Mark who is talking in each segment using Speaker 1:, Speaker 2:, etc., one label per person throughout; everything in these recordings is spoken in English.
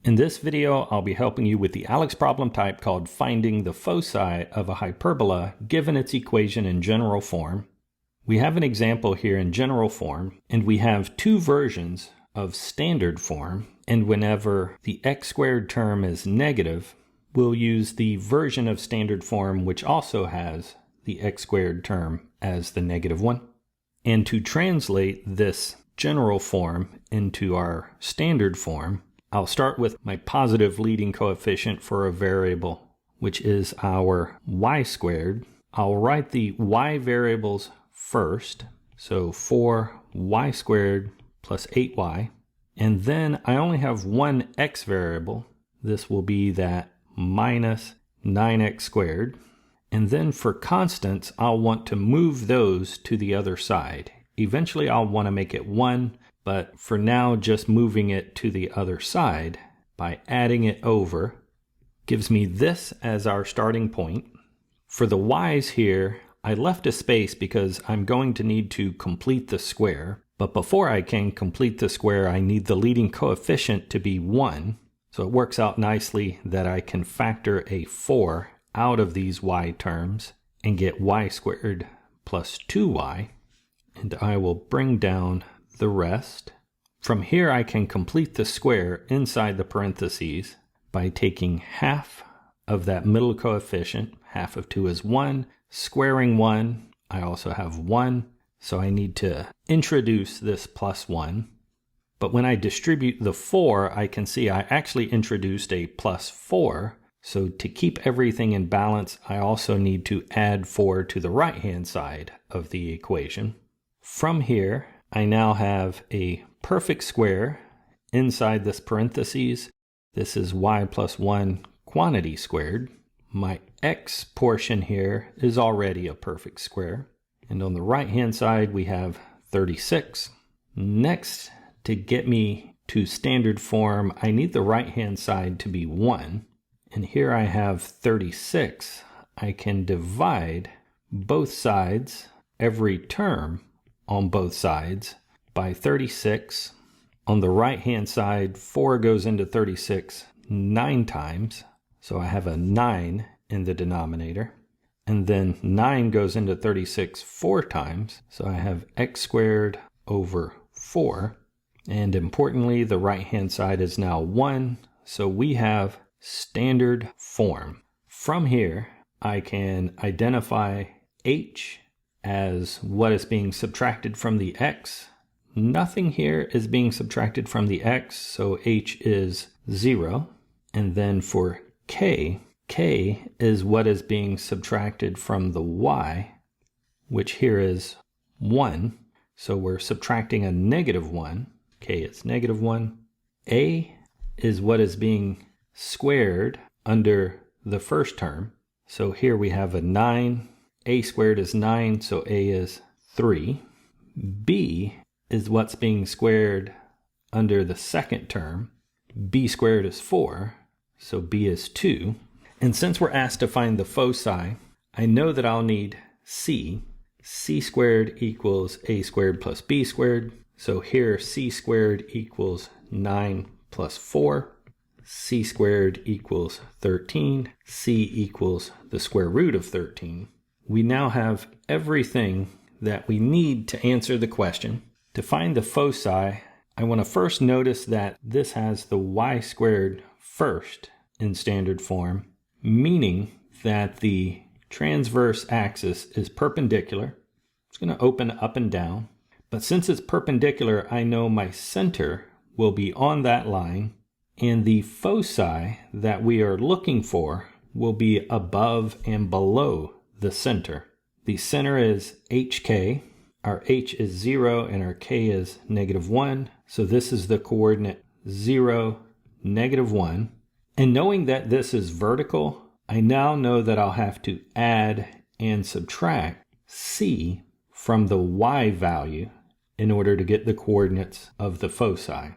Speaker 1: In this video, I'll be helping you with the ALEKS problem type called finding the foci of a hyperbola given its equation in general form. We have an example here in general form, and we have two versions of standard form, and whenever the x squared term is negative, we'll use the version of standard form which also has the x squared term as the negative one. And to translate this general form into our standard form, I'll start with my positive leading coefficient for a variable, which is our y squared. I'll write the y variables first, so 4y squared plus 8y. And then I only have one x variable. This will be that minus 9x squared. And then for constants, I'll want to move those to the other side. Eventually, I'll want to make it 1. But for now, just moving it to the other side by adding it over gives me this as our starting point. For the y's here, I left a space because I'm going to need to complete the square. But before I can complete the square, I need the leading coefficient to be 1. So it works out nicely that I can factor a 4 out of these y terms and get y squared plus 2y. And I will bring down the rest. From here, I can complete the square inside the parentheses by taking half of that middle coefficient. Half of 2 is 1. Squaring 1, I also have 1. So I need to introduce this plus 1. But when I distribute the 4, I can see I actually introduced a plus 4. So to keep everything in balance, I also need to add 4 to the right-hand side of the equation. From here, I now have a perfect square inside this parentheses. This is y plus 1 quantity squared. My x portion here is already a perfect square. And on the right-hand side, we have 36. Next, to get me to standard form, I need the right-hand side to be 1. And here I have 36. I can divide both sides, every term on both sides, by 36. On the right-hand side, 4 goes into 36 9 times. So I have a 9 in the denominator. And then 9 goes into 36 4 times. So I have x squared over 4. And importantly, the right-hand side is now 1. So we have standard form. From here, I can identify h as what is being subtracted from the x. Nothing here is being subtracted from the x, so h is 0. And then for k is what is being subtracted from the y, which here is 1. So we're subtracting a negative 1. K is negative 1. A is what is being squared under the first term. So here we have a 9. A squared is 9, so A is 3. B is what's being squared under the second term. B squared is 4, so B is 2. And since we're asked to find the foci, I know that I'll need C. C squared equals A squared plus B squared. So here C squared equals 9 plus 4. C squared equals 13. C equals the square root of 13. We now have everything that we need to answer the question. To find the foci, I want to first notice that this has the y squared first in standard form, meaning that the transverse axis is perpendicular. It's going to open up and down. But since it's perpendicular, I know my center will be on that line, and the foci that we are looking for will be above and below the center. The center is HK. Our H is 0 and our K is negative 1. So this is the coordinate 0, negative 1. And knowing that this is vertical, I now know that I'll have to add and subtract C from the Y value in order to get the coordinates of the foci.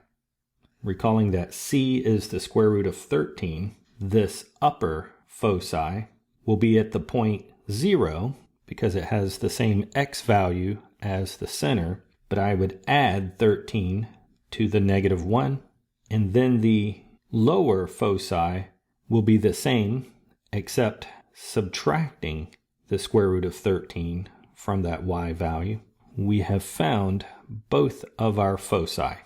Speaker 1: Recalling that C is the square root of 13, this upper foci will be at the point 0 because it has the same x value as the center, but I would add 13 to the negative 1. And then the lower foci will be the same except subtracting the square root of 13 from that y value. We have found both of our foci.